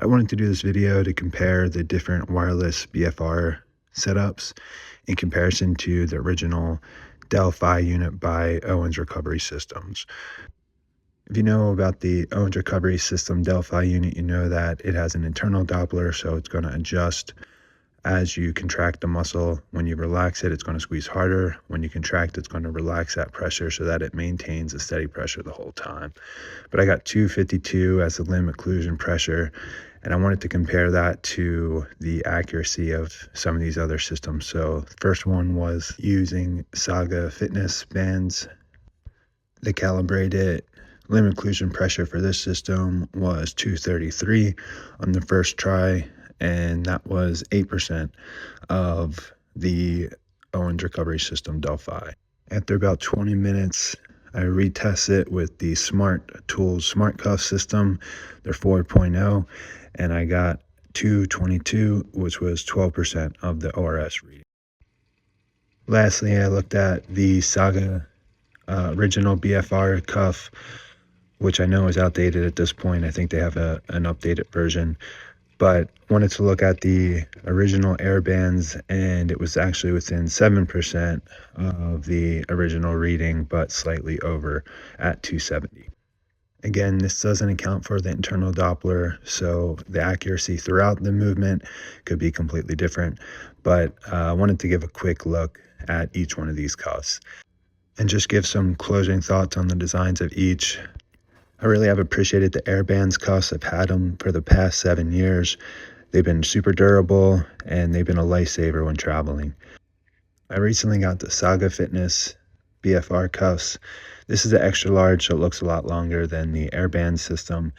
I wanted to do this video to compare the different wireless BFR setups in comparison to the original Delphi unit by Owens Recovery Systems. If you know about the Owens Recovery System Delphi unit, you know that it has an internal Doppler, so it's going to adjust as you contract the muscle. When you relax it, it's going to squeeze harder. When you contract, it's going to relax that pressure so that it maintains a steady pressure the whole time. But I got 252 as the limb occlusion pressure, and I wanted to compare that to the accuracy of some of these other systems. So the first one was using Saga fitness bands. The calibrated limb occlusion pressure for this system was 233 on the first try, and that was 8% of the Owens Recovery System Delphi. After about 20 minutes, I retest it with the Smart Tools Smart Cuff system, their 4.0, and I got 222, which was 12% of the ORS reading. Lastly, I looked at the Saga original BFR cuff, which I know is outdated at this point. I think they have an updated version, but wanted to look at the original air bands, and it was actually within 7% of the original reading, but slightly over at 270. Again, this doesn't account for the internal Doppler, so the accuracy throughout the movement could be completely different, but I wanted to give a quick look at each one of these cuffs and just give some closing thoughts on the designs of each. I really have appreciated the Airbands cuffs. I've had them for the past 7 years. They've been super durable, and they've been a lifesaver when traveling. I recently got the Saga Fitness BFR cuffs. This is the extra large, so it looks a lot longer than the Airband system.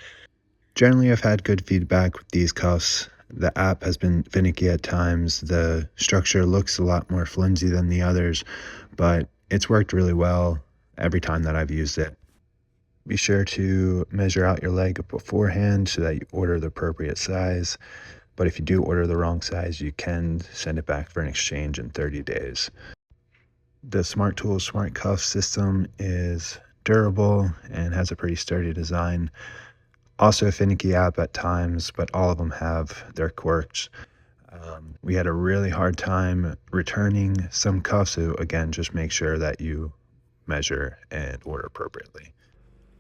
Generally, I've had good feedback with these cuffs. The app has been finicky at times. The structure looks a lot more flimsy than the others, but it's worked really well every time that I've used it. Be sure to measure out your leg beforehand so that you order the appropriate size. But if you do order the wrong size, you can send it back for an exchange in 30 days. The Smart Tools Smart Cuff system is durable and has a pretty sturdy design. Also a finicky app at times, but all of them have their quirks. We had a really hard time returning some cuffs, so again, just make sure that you measure and order appropriately.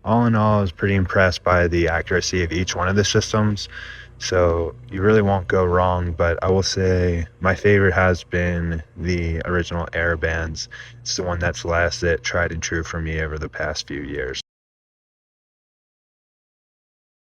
All in all, I was pretty impressed by the accuracy of each one of the systems, so you really won't go wrong. But I will say my favorite has been the original Airbands. It's the one that's lasted tried and true for me over the past few years.